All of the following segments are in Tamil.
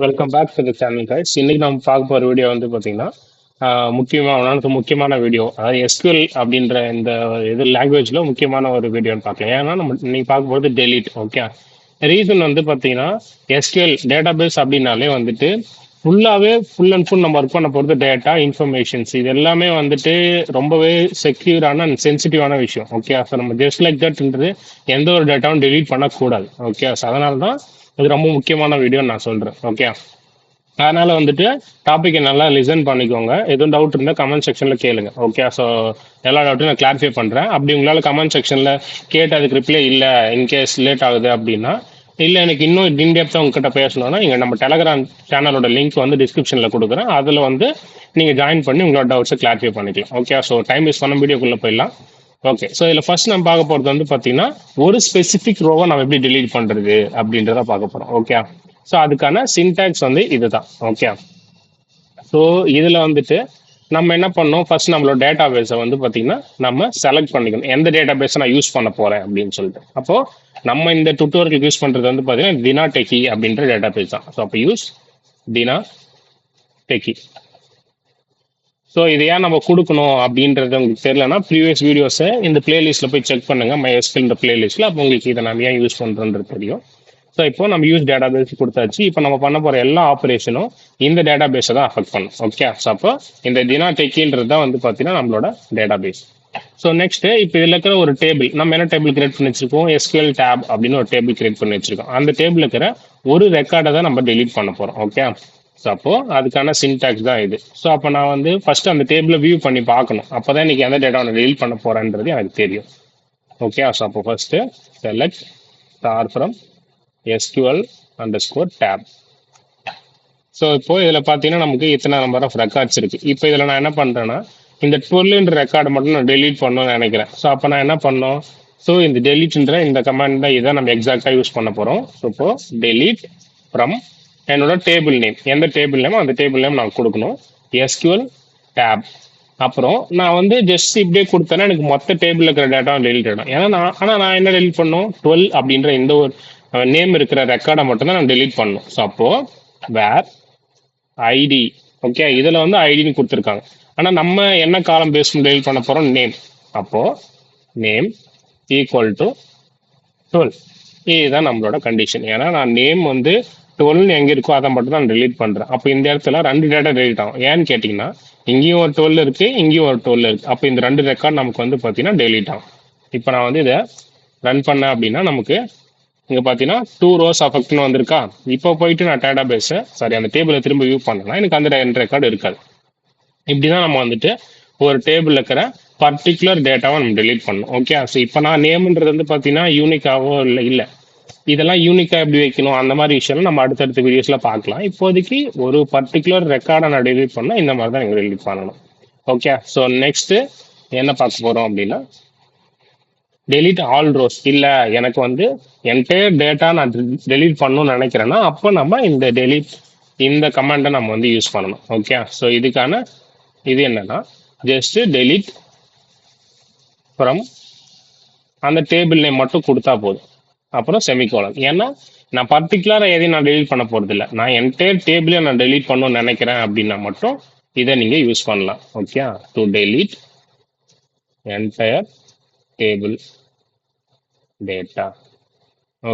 Welcome back to the channel guys. இன்னைக்கு நம்ம பார்க்க போகிற வீடியோ வந்து பார்த்தீங்கன்னா முக்கியமான வீடியோ, அதாவது எஸ்கியூஎல் அப்படின்ற இந்த இது லாங்குவேஜில் முக்கியமான ஒரு வீடியோன்னு பார்க்கலாம். ஏன்னா நம்ம இன்னைக்கு பார்க்க போகிறது டெலீட். ஓகே, ரீசன் வந்து பார்த்தீங்கன்னா எஸ்கியூஎல் டேட்டாபேஸ் அப்படின்னாலே வந்துட்டு ஃபுல் அண்ட் ஃபுல் நம்ம ஒர்க் பண்ண போகிறது டேட்டா இன்ஃபர்மேஷன்ஸ் இது எல்லாமே வந்துட்டு ரொம்பவே செக்யூரான அண்ட் சென்சிட்டிவான விஷயம். ஓகே, ஸோ நம்ம ஜஸ்ட் லைக் தட்ன்றது எந்த ஒரு டேட்டாவும் டெலீட் பண்ணக்கூடாது. ஓகே, ஸோ அதனால தான் இது ரொம்ப முக்கியமான வீடியோன்னு நான் சொல்கிறேன். ஓகே, அதனால வந்துட்டு டாப்பிக்கை நல்லா லிசன் பண்ணிக்கோங்க. எதுவும் டவுட் இருந்தால் கமெண்ட் செக்ஷனில் கேளுங்க. ஓகே, ஸோ எல்லா டவுட்டும் நான் கிளாரிஃபை பண்ணுறேன். அப்படி உங்களால் கமெண்ட் செக்ஷனில் கேட்டு அதுக்கு ரிப்ளை இல்லை, இன்கேஸ் லேட் ஆகுது அப்படின்னா, இல்லை எனக்கு இன்னும் இன்டெப்த்தாக உங்ககிட்ட பேசணும்னா நீங்கள் நம்ம டெலகிராம் சேனலோட லிங்க் வந்து டிஸ்கிரிப்ஷனில் கொடுக்குறேன். அதில் வந்து நீங்கள் ஜாயின் பண்ணி உங்களோட டவுட்ஸை கிளாரிஃபை பண்ணிக்கலாம். ஓகே, ஸோ டைம் யூஸ் பண்ண வீடியோக்குள்ளே போயிடலாம். ஓகே, ஸோ இதில் ஃபர்ஸ்ட் நம்ம பார்க்க போகிறது வந்து பார்த்தீங்கன்னா ஒரு ஸ்பெசிஃபிக் ரோவை நம்ம எப்படி delete பண்ணுறது அப்படின்றத பார்க்க போகிறோம். ஓகே, ஸோ அதுக்கான சின்டாக்ஸ் வந்து இதுதான். ஓகே, ஸோ இதில் வந்துட்டு நம்ம என்ன பண்ணோம், ஃபர்ஸ்ட் நம்மளோட டேட்டா பேஸை வந்து பார்த்தீங்கன்னா நம்ம செலக்ட் பண்ணிக்கணும், எந்த டேட்டா பேஸை நான் யூஸ் பண்ண போகிறேன் அப்படின்னு சொல்லிட்டு. அப்போது நம்ம இந்த டுட்டோரியல் யூஸ் பண்ணுறது வந்து பார்த்தீங்கன்னா தினா டெக்கி அப்படின்ற டேட்டா பேஸ் தான். ஸோ அப்போ யூஸ் தினா டெக்கி. ஸோ இது ஏன் நம்ம கொடுக்கணும் அப்படின்றது உங்களுக்கு தெரியலன்னா ப்ரீவியஸ் வீடியோஸை இந்த பிளேலிஸ்ட்டில் போய் செக் பண்ணுங்க, MySQL பிளேலிஸ்ட்டில். அப்போ உங்களுக்கு இதை நம்ம ஏன் யூஸ் பண்ணுறோன்றது தெரியும். ஸோ இப்போ நம்ம யூஸ் டேட்டா பேஸ் கொடுத்தாச்சு. இப்போ நம்ம பண்ண போகிற எல்லா ஆப்ரேஷனும் இந்த டேட்டா பேஸை தான் அஃபெக்ட் பண்ணும். ஓகே, ஸோ அப்போ இந்த தினா டெக்கின்றது தான் வந்து பார்த்தீங்கன்னா நம்மளோட டேட்டா பேஸ். ஸோ நெக்ஸ்ட் இப்போ இதில் இருக்கிற ஒரு டேபிள், நம்ம என்ன டேபிள் கிரியேட் பண்ணி வச்சிருக்கோம், SQL டேப் அப்படின்னு ஒரு டேபிள் கிரியேட் பண்ணி வச்சிருக்கோம். அந்த டேபிள் இருக்கிற ஒரு ரெக்கார்டை தான் நம்ம delete பண்ண போகிறோம். ஓகே, ஸோ அப்போ அதுக்கான சின்டாக்ஸ் தான் இது. ஸோ அப்போ நான் வந்து ஃபர்ஸ்ட் அந்த டேபிளை வியூ பண்ணி பார்க்கணும், அப்போ தான் இன்னைக்கு எந்த டேட்டா நான் delete பண்ண போறேன்றது எனக்கு தெரியும். ஓகே, ஸோ அப்போ first select star from SQL tab. So இப்போ இதில் பார்த்தீங்கன்னா நமக்கு இத்தனை நம்பர் ஆஃப் ரெக்கார்ட்ஸ் இருக்கு. இப்போ இதில் நான் என்ன பண்ணுறேன்னா இந்த 12ன்ற ரெக்கார்டை மட்டும் நான் delete பண்ணணும்னு நினைக்கிறேன். ஸோ அப்போ நான் என்ன பண்ணோம், ஸோ இந்த டெலிட்ன்ற இந்த கமாண்ட் தான் இதை நம்ம எக்ஸாக்டாக யூஸ் பண்ண போகிறோம். ஸோ இப்போ delete from என்னோட டேபிள் நேம், எந்த டேபிள் நேம் அந்த டேபிள் நேம் நான் கொடுக்கணும், SQL tab. அப்புறம் நான் வந்து ஜஸ்ட் இப்படியே கொடுத்தேன்னா எனக்கு மொத்த டேபிள் இருக்கிற டேட்டா டெலிட் ஆகிடும். ஏன்னா நான் என்ன டெலிட் பண்ணணும், 12 அப்படின்ற இந்த ஒரு நேம் இருக்கிற ரெக்கார்டை மட்டும் தான் நான் டெலிட் பண்ணணும். ஸோ அப்போ வேர் ஐடி. ஓகே, இதில் வந்து ஐடின்னு கொடுத்துருக்காங்க. ஆனால் நம்ம என்ன காலம் பேஸ் டெலிட் பண்ண போகிறோம், நேம். அப்போ நேம் ஈக்குவல் டு 12. இதுதான் நம்மளோட கண்டிஷன். ஏன்னா நான் நேம் வந்து 12 எங்கே இருக்கோ அதை மட்டும் தான் delete பண்ணுறேன். அப்போ இந்த இடத்துல ரெண்டு டேட்டா delete ஆகும். ஏன்னு கேட்டிங்கன்னா இங்கேயும் ஒரு 12 இருக்கு, இங்கேயும் ஒரு 12 இருக்கு. அப்போ இந்த ரெண்டு ரெக்கார்ட் நமக்கு வந்து பார்த்தீங்கன்னா delete ஆகும். இப்போ நான் வந்து இதை ரன் பண்ணேன் அப்படின்னா நமக்கு இங்கே பார்த்தீங்கன்னா 2 rows அஃபெக்ட்னு வந்திருக்கா. இப்போ போயிட்டு நான் டேட்டா பேஸை அந்த டேபிளை திரும்ப வியூ பண்ணேன்னா எனக்கு அந்த ரெண்டு ரெக்கார்டு இருக்காது. இப்படிதான் நம்ம வந்துட்டு ஒரு டேபிள் இருக்கிற பர்டிகுலர் டேட்டாவை நம்ம delete பண்ணணும். ஓகே, ஸோ இப்போ நான் நேம்ன்றது வந்து பார்த்தீங்கன்னா யூனிக்காவோ இல்லை, இதெல்லாம் யூனிக்கா எப்படி வைக்கணும் அந்த மாதிரி விஷயம் நம்ம அடுத்தடுத்த வீடியோஸ்ல பார்க்கலாம். இப்போதைக்கு ஒரு பர்டிகுலர் ரெக்கார்டை நான் delete பண்ணா இந்த மாதிரி தான் நீங்கள் delete பண்ணணும். ஓகே, ஸோ நெக்ஸ்ட் என்ன பார்க்க போறோம் அப்படின்னா delete ஆல் ரோஸ். இல்லை எனக்கு வந்து என்டையர் டேட்டா நான் delete பண்ணணும்னு நினைக்கிறேன்னா அப்போ நம்ம இந்த கமாண்டை நம்ம வந்து யூஸ் பண்ணணும். ஓகே, ஸோ இதுக்கான இது என்னன்னா ஜஸ்ட் delete ஃப்ரம் அந்த டேபிள் நேம் மட்டும் கொடுத்தா போதும், அப்புறம் செமிகோலன். ஏன்னா நான் பர்டிகுலராக எதையும் நான் delete பண்ண போறது இல்லை, நான் என்டையர் டேபிளை நான் delete பண்ணணும்னு நினைக்கிறேன் அப்படின்னா மட்டும் இதை நீங்க யூஸ் பண்ணலாம். Okay, to delete entire table data.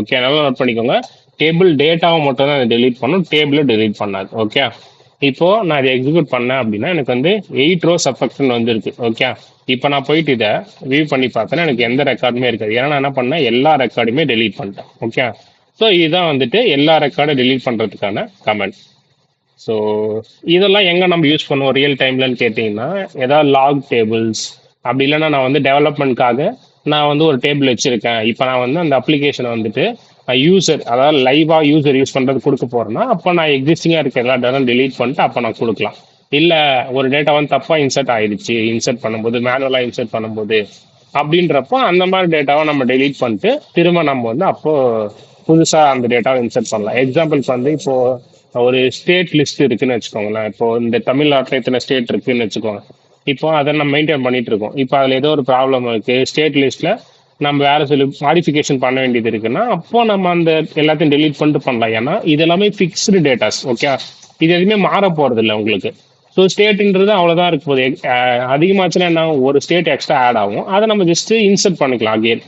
Okay, நல்லா நோட் பண்ணிக்கோங்க, டேபிள் டேட்டாவை மட்டும் தான் delete பண்ணும், டேபிளை delete பண்ணாது. ஓகே, இப்போ நான் இதை எக்ஸிக்யூட் பண்ணேன் அப்படின்னா எனக்கு வந்து 8 rows அஃபெக்ட்னு வந்துருக்கு. ஓகே, இப்போ நான் போயிட்டு இதை வியூ பண்ணி பார்த்தேன்னா எனக்கு எந்த ரெக்கார்டுமே இருக்காது. ஏன்னா நான் என்ன பண்ணேன், எல்லா ரெக்கார்டுமே delete பண்ணிட்டேன். ஓகே, ஸோ இதுதான் வந்துட்டு எல்லா ரெக்கார்டும் delete பண்ணுறதுக்கான கமெண்ட். ஸோ இதெல்லாம் எங்கே நம்ம யூஸ் பண்ணுவோம் ரியல் டைம்லன்னு கேட்டிங்கன்னா, ஏதாவது லாக் டேபிள்ஸ், அப்படி இல்லைன்னா நான் வந்து டெவலப்மெண்ட்காக நான் வந்து ஒரு டேபிள் வச்சுருக்கேன். இப்போ நான் வந்து அந்த அப்ளிகேஷனை வந்துட்டு யூசர், அதாவது லைவாக யூசர் யூஸ் பண்ணுறது கொடுக்க போகிறேன்னா அப்போ நான் எக்ஸிஸ்டிங்காக இருக்க எல்லா டேட்டாவும் delete பண்ணிட்டு அப்போ நான் கொடுக்கலாம். இல்லை ஒரு டேட்டா வந்து தப்பாக இன்சர்ட் ஆயிடுச்சு, இன்சர்ட் பண்ணும்போது மேனுவலாக இன்சர்ட் பண்ணும்போது அப்படின்றப்போ அந்த மாதிரி டேட்டாவை நம்ம delete பண்ணிட்டு திரும்ப நம்ம வந்து அப்போ புதுசாக அந்த டேட்டாவை இன்சர்ட் பண்ணலாம். எக்ஸாம்பிள்ஸ் வந்து இப்போ ஒரு ஸ்டேட் லிஸ்ட் இருக்குன்னு வச்சுக்கோங்களேன். இப்போ இந்த தமிழ்நாட்டில் இத்தனை ஸ்டேட் இருக்குன்னு வச்சுக்கோங்க. இப்போ அதை நம்ம மெயின்டைன் பண்ணிட்டு இருக்கோம். இப்போ அதில் ஏதோ ஒரு ப்ராப்ளம் இருக்கு, ஸ்டேட் லிஸ்ட்ல நம்ம வேற சில மாடிஃபிகேஷன் பண்ண வேண்டியது இருக்குன்னா அப்போ நம்ம அந்த எல்லாத்தையும் டெலீட் பண்ணிட்டு பண்ணலாம். ஏன்னா இது எல்லாமே ஃபிக்ஸ்டு டேட்டாஸ். ஓகே, இது எதுவுமே மாற போறது இல்லை உங்களுக்கு. ஸோ ஸ்டேட்ன்றது அவ்வளோதான் இருக்கு போது. அதிகமாச்சுன்னா என்ன ஆகும், ஒரு ஸ்டேட் எக்ஸ்ட்ரா ஆட் ஆகும், அதை நம்ம ஜஸ்ட் இன்சர்ட் பண்ணிக்கலாம் அகெயின்.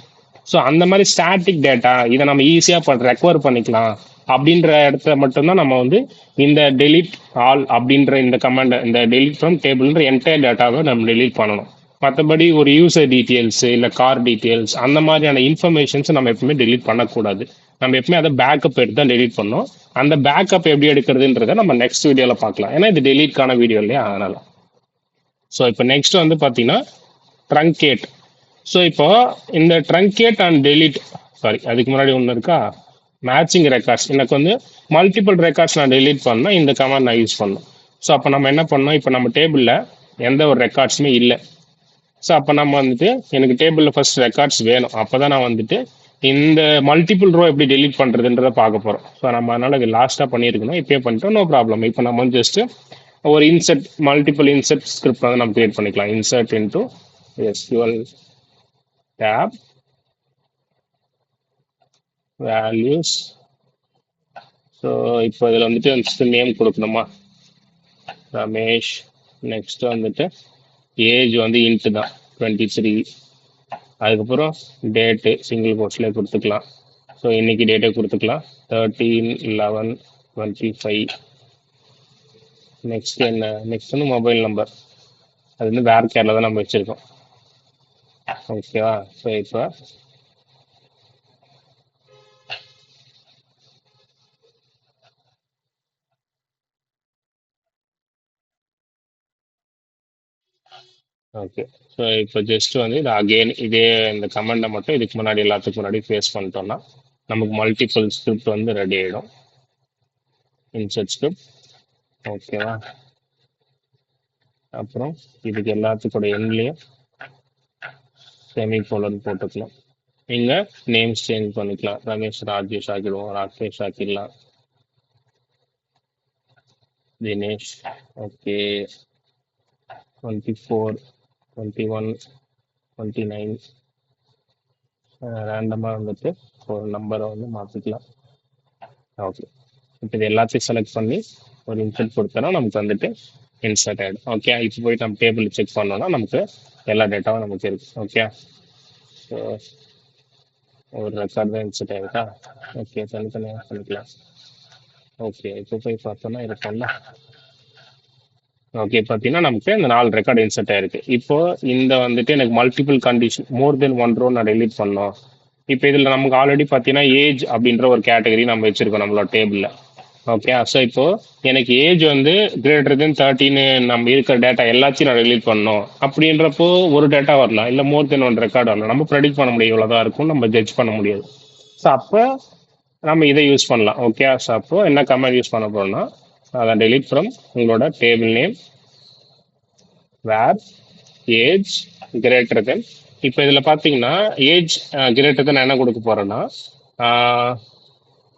ஸோ அந்த மாதிரி ஸ்டாட்டிக் டேட்டா இதை நம்ம ஈஸியாக ரெக்கவர் பண்ணிக்கலாம் அப்படின்ற இடத்த மட்டும்தான் நம்ம வந்து இந்த டெலிட் ஆல் அப்படின்ற இந்த கமாண்ட், இந்த டெலிட் ஃப்ரம் டேபிள்ன்ற என்டையர் டேட்டாவை நம்ம டெலிட் பண்ணணும். மற்றபடி ஒரு யூசர் டீட்டெயில்ஸ் இல்லை கார் டீட்டெயில்ஸ் அந்த மாதிரியான இன்ஃபர்மேஷன்ஸ் நம்ம எப்பவுமே டெலிட் பண்ணக்கூடாது. நம்ம எப்பவுமே அதை பேக்கப் எடுத்து தான் டெலிட் பண்ணோம். அந்த பேக்கப் எப்படி எடுக்கிறதுன்றத நம்ம நெக்ஸ்ட் வீடியோவில் பார்க்கலாம். ஏன்னா இது டெலிட்கான வீடியோ இல்லையா, அதனால. ஸோ இப்போ நெக்ஸ்ட் வந்து பார்த்தீங்கன்னா ட்ரங்கேட். ஸோ இப்போ இந்த ட்ரங்கேட் அண்ட் டெலிட், சாரி அதுக்கு முன்னாடி ஒன்று இருக்கா, மேட்சிங் ரெக்கார்ட்ஸ். எனக்கு வந்து மல்டிபிள் ரெக்கார்ட்ஸ் நான் டெலிட் பண்ணால் இந்த கமாண்ட் நான் யூஸ் பண்ணணும். ஸோ அப்போ நம்ம என்ன பண்ணோம், இப்போ நம்ம டேபிளில் எந்த ஒரு ரெக்கார்ட்ஸுமே இல்லை. ஸோ அப்போ நம்ம வந்துட்டு எனக்கு டேபிளில் ஃபர்ஸ்ட் ரெக்கார்ட்ஸ் வேணும். அப்போ தான் நான் வந்துட்டு இந்த மல்டிபிள் ரோ எப்படி டெலிட் பண்ணுறதுன்றதை பார்க்க போகிறோம். ஸோ நம்ம அதனால் இது லாஸ்ட்டாக பண்ணியிருக்கணும், இப்போயே பண்ணிட்டோம், நோ ப்ராப்ளம். இப்போ நம்ம வந்து ஜஸ்ட்டு ஒரு இன்சர்ட், மல்டிபிள் இன்சர்ட் ஸ்கிரிப்ட் வந்து நம்ம கிரியேட் பண்ணிக்கலாம். Insert into SQL tab values. So இப்போ இதில் வந்துட்டு நேம் கொடுக்கணுமா, ரமேஷ். நெக்ஸ்ட் வந்துட்டு ஏஜ் வந்து இன்ட்டு தான் 23. அதுக்கப்புறம் டேட்டு சிங்கிள் கோட்ஸ்லேயே கொடுத்துக்கலாம். ஸோ இன்னைக்கு டேட்டே கொடுத்துக்கலாம், 13/11/25. நெக்ஸ்ட் என்ன, நெக்ஸ்ட் வந்து மொபைல் நம்பர், அது வந்து வேர் கேரில் தான் நம்ம வச்சுருக்கோம். ஓகேவா. ஸோ இப்போ ஓகே. ஸோ இப்போ ஜஸ்ட் வந்து இது அகெயின் இதே இந்த கமெண்டை மட்டும் இதுக்கு முன்னாடி எல்லாத்துக்கு முன்னாடி ஃபேஸ் பண்ணிட்டோம்னா நமக்கு மல்டிபிள் ஸ்கிரிப்ட் வந்து ரெடி ஆகிடும். Insert script. ஓகேவா. அப்புறம் இதுக்கு எல்லாத்துக்கூட எண்ட்லேயும் செமிகோலன் போட்டுக்கலாம். நீங்கள் நேம்ஸ் சேஞ்ச் பண்ணிக்கலாம். ரமேஷ் ராஜேஷ் ஆக்கிடுவோம், ராகேஷ் ஆக்கிடலாம், தினேஷ். ஓகே. 24, 21, 29 ரேண்டமாக வந்துட்டு ஒரு நம்பரை வந்து மாற்றிக்கலாம். ஓகே. இப்போ இது எல்லாத்தையும் செலக்ட் பண்ணி ஒரு இன்சர்ட் கொடுத்தோன்னா நமக்கு வந்துட்டு இன்சர்ட் ஆகிடும். ஓகே. இப்போ போயிட்டு நம்ம டேபிள் செக் பண்ணோன்னா நமக்கு எல்லா டேட்டாவும் நமக்கு இருக்குது. ஓகே. ஸோ ஒரு ரெக்கார்ட் தான் இன்சர்ட் ஆகிருக்கா. ஓகே, தனித்தனியாக பண்ணிக்கலாம். ஓகே, இப்போ போய் பார்த்தோன்னா இருக்கும்ல. ஓகே, பார்த்தீங்கன்னா நமக்கு இந்த 4 ரெக்கார்டு இன்சர்ட் ஆயிருக்கு. இப்போ இந்த வந்துட்டு எனக்கு மல்டிபிள் கண்டிஷன் மோர் தென் 1 ரோ நான் டெலிட் பண்ணோம். இப்போ இதில் நமக்கு ஆல்ரெடி பார்த்தீங்கன்னா ஏஜ் அப்படின்ற ஒரு கேட்டகரி நம்ம வச்சிருக்கோம் நம்மளோட டேபிளில். ஓகே. ஸோ இப்போ எனக்கு ஏஜ் வந்து கிரேட்டர் தென் 13 நம்ம இருக்கிற டேட்டா எல்லாத்தையும் நான் டெலிட் பண்ணோம் அப்படின்றப்போ ஒரு டேட்டா வரலாம், இல்லை மோர் தென் 1 ரெக்கார்டு வரலாம். நம்ம ப்ரெடிக்ட் பண்ண முடியும் இவ்வளோதான் இருக்கும், நம்ம ஜட்ஜ் பண்ண முடியாது. ஸோ அப்போ நம்ம இதை யூஸ் பண்ணலாம். ஓகே. ஸோ அப்போ என்ன கமெண்ட் யூஸ் பண்ண போறோம்னா அதான் டெலிட் ஃப்ரம் உங்களோட table name where age greater than. இப்போ இதில் பார்த்தீங்கன்னா ஏஜ் கிரேட்டர் தென் என்ன கொடுக்க போகிறேன்னா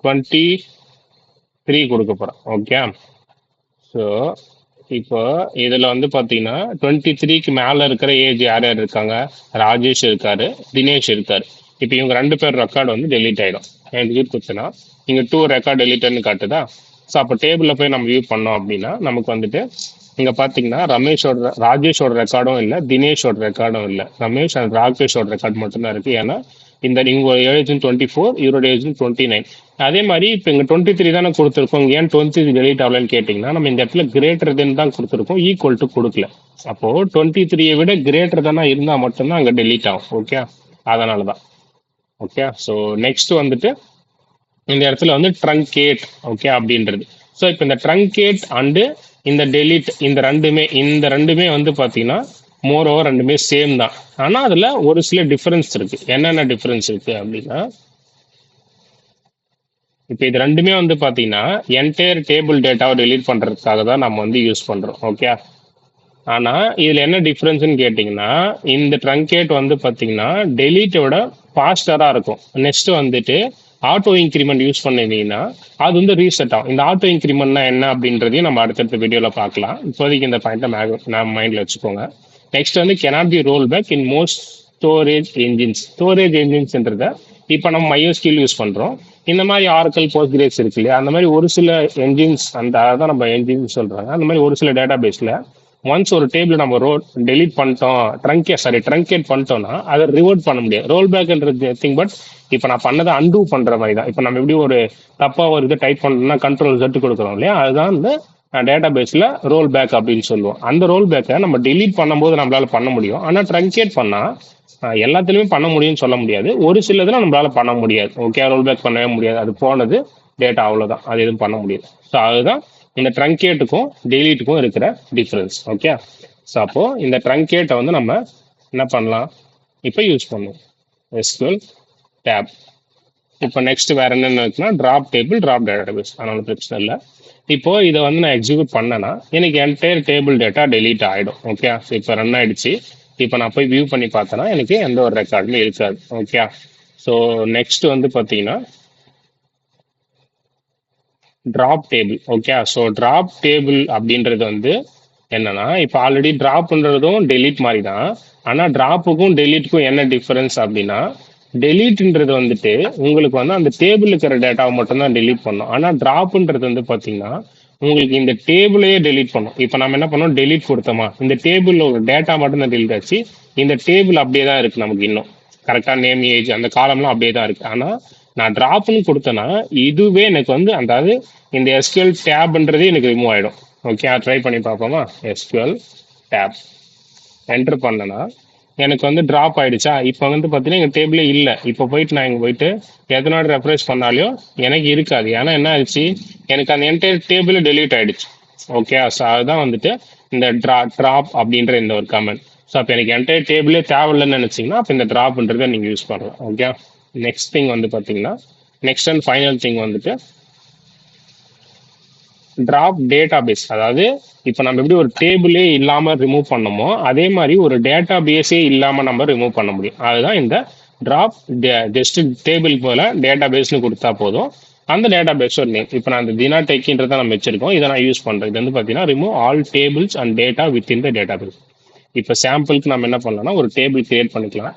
23 கொடுக்க போகிறேன். ஓகே. ஸோ இப்போ இதில் வந்து பார்த்தீங்கன்னா 23க்கு மேலே இருக்கிற ஏஜ் யார் யார் இருக்காங்க, ராஜேஷ் இருக்காரு, தினேஷ் இருக்காரு. இப்போ இவங்க 2 பேர் ரெக்கார்டு வந்து டெலீட் ஆகிடும். எனக்கு கொடுத்துன்னா இங்கே 2 ரெக்கார்டு டெலீட்டட்னு காட்டுதா. ஸோ அப்போ டேபிளில் போய் நம்ம வியூ பண்ணோம் அப்படின்னா நமக்கு வந்துட்டு இங்கே பார்த்தீங்கன்னா ராஜேஷோட ரெக்கார்டும் இல்லை, தினேஷோட ரெக்கார்டும் இல்லை, ரமேஷ் அண்ட் ராகேஷோட ரெக்கார்டு மட்டும்தான் இருக்குது. ஏன்னா இந்த இவங்க ஏஜ் 24, இவரோட ஏஜ் 29. அதே மாதிரி இப்போ இங்கே 23 தானே கொடுத்துருக்கோம், ஏன் 23 டெலிட் ஆகலன்னு கேட்டிங்கன்னா நம்ம இந்த இடத்துல கிரேட்டர் தென் தான் கொடுத்துருக்கோம், ஈக்குவல் டு கொடுக்கல. அப்போது 23 விட கிரேட்டர் தானே இருந்தால் மட்டும்தான் அங்கே டெலிட் ஆகும். ஓகே, அதனால தான். ஓகே. ஸோ நெக்ஸ்ட் வந்துட்டு இந்த இடத்துல வந்து ட்ரங்கேட். ஓகே அப்படின்றது. ஸோ இப்போ இந்த ட்ரங்கேட் அண்டு இந்த டெலிட் இந்த ரெண்டுமே வந்து பார்த்தீங்கன்னா மோர் ஓவர் ரெண்டுமே சேம் தான். ஆனால் அதில் ஒரு சில டிஃபரன்ஸ் இருக்கு. என்னென்ன டிஃபரன்ஸ் இருக்கு அப்படின்னா இப்போ இது ரெண்டுமே வந்து பார்த்தீங்கன்னா என்டையர் டேபிள் டேட்டாவை டெலீட் பண்ணுறதுக்காக தான் நம்ம வந்து யூஸ் பண்ணுறோம். ஓகே. ஆனால் இதில் என்ன டிஃப்ரென்ஸ்னு கேட்டிங்கன்னா இந்த ட்ரங்கேட் வந்து பார்த்தீங்கன்னா டெலீட்டோட ஃபாஸ்டராக இருக்கும். நெக்ஸ்ட் வந்துட்டு ஆட்டோ இன்க்ரிமெண்ட் யூஸ் பண்ணிருந்தீங்கன்னா அது வந்து ரீசெட் ஆகும். இந்த ஆட்டோ இன்க்ரிமெண்ட்னா என்ன அப்படின்றதையும் நம்ம அடுத்தடுத்த வீடியோவில் பார்க்கலாம். இப்போதைக்கு இந்த பாயிண்ட்டை நம்ம மைண்டில் வச்சுக்கோங்க. நெக்ஸ்ட் வந்து cannot be roll back in most storage என்ஜின்ஸ்ன்றத இப்போ நம்ம MySQL யூஸ் பண்றோம். இந்த மாதிரி ஆரக்கிள், போஸ்ட்கிரேஸ் இருக்கு இல்லையா, அந்த மாதிரி ஒரு சில என்ஜின்ஸ், அந்த அதான் நம்ம என்ஜின்ஸ் சொல்றாங்க. அந்த மாதிரி ஒரு சில டேட்டா பேஸ்ல ஒன்ஸ் ஒரு டேபிள் நம்ம டெலீட் பண்ணிட்டோம், ட்ரங்கேட் பண்ணிட்டோம்னா அதை ரிவர்ட் பண்ண முடியாது. ரோல் பேக்ன்றது திங், பட் இப்போ நான் பண்ணதை அன்டூ பண்ற மாதிரி தான். இப்போ நம்ம எப்படி ஒரு தப்பா ஒரு இதை டைப் பண்ணோம்னா கண்ட்ரோல் செட்டு கொடுக்குறோம் இல்லையா, அதுதான் இந்த டேட்டா பேஸ்ல ரோல் பேக் அப்படின்னு சொல்லுவோம். அந்த ரோல் பேக்கை நம்ம டெலீட் பண்ணும்போது நம்மளால பண்ண முடியும். ஆனா ட்ரங்கேட் பண்ணா எல்லாத்துலயுமே பண்ண முடியும்னு சொல்ல முடியாது. ஒரு சிலதுல நம்மளால பண்ண முடியாது. ஓகே, ரோல் பேக் பண்ணவே முடியாது. அது போனது டேட்டா, அவ்வளவுதான். அது எதுவும் பண்ண முடியாது. ஸோ அதுதான் இந்த ட்ரங்கேட்டுக்கும் டெலீட்டுக்கும் இருக்கிற டிஃபரன்ஸ். ஓகே, ஸோ அப்போ இந்த ட்ரங்கேட்டை வந்து நம்ம என்ன பண்ணலாம், இப்போ யூஸ் பண்ணுவோம் SQL டேப். இப்போ நெக்ஸ்ட் வேற என்னென்ன இருக்குன்னா டிராப் டேபிள், டிராப் டேட்டாபேஸ். அதனால பிரச்சனை இல்லை. இப்போ இதை வந்து நான் எக்ஸிக்யூட் பண்ணேன்னா எனக்கு என்டையர் டேபிள் டேட்டா டெலீட் ஆகிடும். ஓகே, ஸோ இப்போ ரன் ஆயிடுச்சு. இப்போ நான் போய் வியூ பண்ணி பார்த்தேன்னா எனக்கு எந்த ஒரு ரெக்கார்டுமே இருக்காது. ஓகே, ஸோ நெக்ஸ்ட் வந்து பார்த்தீங்கன்னா drop table. Okay, so drop table அப்படின்றது வந்து என்னன்னா, இப்போ ஆல்ரெடி டிராப்ன்றதும் டெலீட் மாதிரி தான். ஆனால் டிராப்புக்கும் டெலீட்டுக்கும் என்ன டிஃபரன்ஸ் அப்படின்னா, டெலீட்ன்றது வந்துட்டு உங்களுக்கு வந்து அந்த டேபிள் இருக்கிற டேட்டாவை மட்டும்தான் டெலீட் பண்ணும். ஆனால் டிராப்ன்றது வந்து பார்த்தீங்கன்னா உங்களுக்கு இந்த டேபிளையே டெலீட் பண்ணும். இப்போ நம்ம என்ன பண்ணோம், டெலீட் கொடுத்தோமா, இந்த டேபிள் ஒரு டேட்டா மட்டும் தான் டெலீட் ஆச்சு. இந்த டேபிள் அப்படியே தான் இருக்கு நமக்கு இன்னும் கரெக்டாக, நேம், ஏஜ், அந்த காலம்லாம் அப்படியே தான் இருக்கு. ஆனால் நான் டிராப்னு கொடுத்தேன்னா இதுவே எனக்கு வந்து அதாவது இந்த SQL டேப்ன்றதே எனக்கு ரிமூவ் ஆயிடும். ஓகே, ட்ரை பண்ணி பார்ப்போமா. SQL டேப் என்டர் பண்ணனா எனக்கு வந்து டிராப் ஆயிடுச்சா. இப்போ வந்து பார்த்தீங்கன்னா எங்கள் டேபிளே இல்லை. இப்போ போயிட்டு நான் இங்கே போயிட்டு எத்தனை ரெஃப்ரெஷ் பண்ணாலும் எனக்கு இருக்காது. ஏன்னா என்ன ஆயிடுச்சு, எனக்கு அந்த என்டையர் டேபிள் டெலீட் ஆயிடுச்சு. ஓகே, ஸோ அதுதான் வந்துட்டு இந்த ட்ராப் அப்படின்ற இந்த ஒரு கமெண்ட். ஸோ அப்போ எனக்கு என்டையர் டேபிளே தேவையில்லைன்னு நினைச்சீங்கன்னா அப்போ இந்த ட்ராப்ன்றதை நீங்கள் யூஸ் பண்ணலாம். ஓகே, நெக்ஸ்ட் திங் வந்து பார்த்தீங்கன்னா நெக்ஸ்ட் அண்ட் ஃபைனல் திங் வந்துட்டு டிராப் டேட்டா பேஸ். அதாவது இப்போ நம்ம எப்படி ஒரு டேபிளே இல்லாம ரிமூவ் பண்ணமோ அதே மாதிரி ஒரு டேட்டா பேஸே இல்லாம நம்ம ரிமூவ் பண்ண முடியும். அதுதான் இந்த டிராப். ஜஸ்ட் டேபிள் போல டேட்டா பேஸ்னு கொடுத்தா போதும். அந்த டேட்டா பேஸோட நேம் இப்போ நான் இந்த தினா டெக்ன்றதை நம்ம வச்சிருக்கோம். இதை நான் யூஸ் பண்றேன். இது வந்து பார்த்தீங்கன்னா remove all tables and data within the database. இப்போ சாம்பிளுக்கு நம்ம என்ன பண்ணலாம்னா ஒரு டேபிள் கிரியேட் பண்ணிக்கலாம்.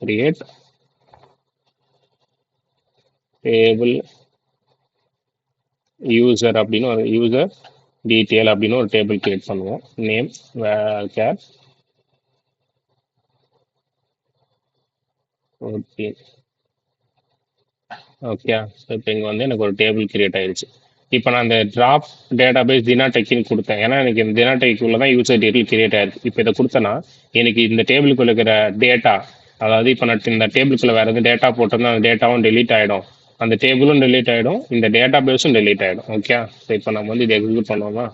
கிரியேட் டேபிள் யூசர் அப்படின்னு ஒரு யூசர் டீட்டெயில் அப்படின்னு ஒரு டேபிள் கிரியேட் பண்ணுவோம். Name char okay. ஓகே, இப்போ இங்கே வந்து எனக்கு ஒரு டேபிள் கிரியேட் ஆயிடுச்சு. இப்போ நான் இந்த டிராப் டேட்டா பேஸ் தினா டெக்னு கொடுத்தேன். ஏன்னா எனக்கு இந்த தினா டெக்குள்ள தான் யூசர் டீட்டெயில் கிரியேட் ஆயிருக்கு. இப்போ இதை கொடுத்தேன்னா எனக்கு இந்த டேபிளுக்குள்ள இருக்கிற டேட்டா, அதாவது இப்போ நான் இந்த டேபிளுக்குள்ள வேற எதுவும் டேட்டா போட்டோம்னா அந்த டேட்டாவும் டெலீட் ஆகிடும், அந்த டேபிளும் டெலீட் ஆகிடும், இந்த டேட்டா பேஸும் டெலீட் ஆகிடும். ஓகே, ஸோ இப்போ நம்ம வந்து இதை எக்ஸிக்யூட் பண்ணுவோமா.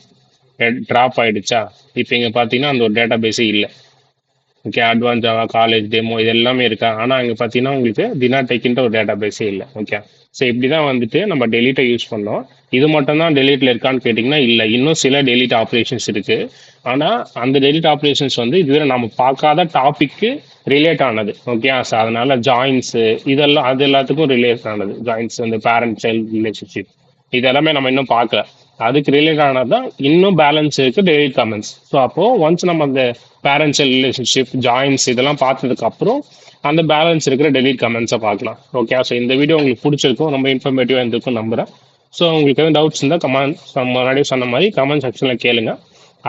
ட்ராப் ஆயிடுச்சா. இப்போ இங்கே பார்த்தீங்கன்னா அந்த ஒரு டேட்டா பேஸே இல்லை. Okay, advance Java, college demo இது எல்லாமே இருக்கா. ஆனால் அங்கே பார்த்தீங்கன்னா உங்களுக்கு தினா டெக்ன்ற ஒரு டேட்டா பேஸே இல்லை. ஓகே, ஸோ இப்படி தான் வந்துட்டு நம்ம டெலீட்டை யூஸ் பண்ணோம். இது மட்டும் தான் டெலீட்ல இருக்கான்னு கேட்டிங்கன்னா இல்லை, இன்னும் சில டெலீட் ஆப்ரேஷன்ஸ் இருக்கு. ஆனால் அந்த டெலீட் ஆப்ரேஷன்ஸ் வந்து இதுவரை நம்ம பார்க்காத டாபிக்கு ரிலேட் ஆனது. ஓகே, ஸோ அதனால ஜாயின்ஸ் இதெல்லாம் அது எல்லாத்துக்கும் ரிலேட் ஆனது. ஜாயின்ஸ் வந்து பேரண்ட் சைல்டு ரிலேஷன்ஷிப் இது எல்லாமே நம்ம இன்னும் பார்க்கல. அதுக்கு ரிலேட் ஆனது தான் இன்னும் பேலன்ஸ் இருக்கு டெலிட் கமெண்ட்ஸ். ஸோ அப்போ ஒன்ஸ் நம்ம அந்த பேரண்ட் சைல்டு ரிலேஷன்ஷிப், ஜாயின்ஸ் இதெல்லாம் பார்த்ததுக்கு அப்புறம் அந்த பேலன்ஸ் இருக்கிற டெலிட் கமெண்ட்ஸை பார்க்கலாம். ஓகே, ஸோ இந்த வீடியோ உங்களுக்கு பிடிச்சிருக்கும், ரொம்ப இன்ஃபர்மேட்டிவாக இருந்திருக்கும் நம்புறேன். ஸோ உங்களுக்கு எதுவும் டவுட்ஸ் இருந்தால் முன்னாடியே சொன்ன மாதிரி கமெண்ட் செக்ஷனில் கேளுங்க.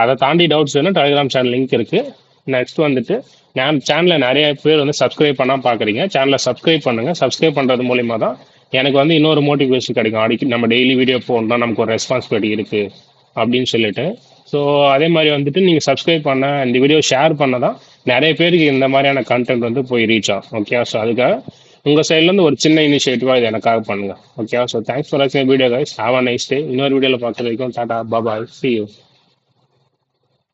அதை தாண்டி டவுட்ஸ் வேணும், டெலிகிராம் சேனல் லிங்க் இருக்கு. நெக்ஸ்ட் வந்துட்டு நான் சேனலில் நிறைய பேர் வந்து சப்ஸ்கிரைப் பண்ணால் பார்க்குறீங்க. சேனலை சப்ஸ்கிரைப் பண்ணுங்க. சப்ஸ்கிரைப் பண்ணுறது மூலிமா தான் எனக்கு வந்து இன்னொரு மோட்டிவேஷன் கிடைக்கும். அடிக்கடி நம்ம டெய்லி வீடியோ போடணும்னா நமக்கு ஒரு ரெஸ்பான்சிபிலிட்டி இருக்கு அப்படின்னு சொல்லிட்டு. ஸோ அதே மாதிரி வந்துட்டு நீங்கள் சப்ஸ்கிரைப் பண்ண இந்த வீடியோ ஷேர் பண்ண தான் நிறைய பேருக்கு இந்த மாதிரியான கண்டென்ட் வந்து போய் ரீச் ஆகும். ஓகே, ஸோ அதுக்காக உங்கள் சைட்லேருந்து ஒரு சின்ன இனிஷியேட்டிவாக இது எனக்காக பண்ணுங்க. ஓகே, ஸோ தேங்க்ஸ் ஃபார் வாட்சிங் video guys. Have a nice day. இன்னொரு வீடியோவில் பார்க்குற வரைக்கும் டாடா பாய், see you.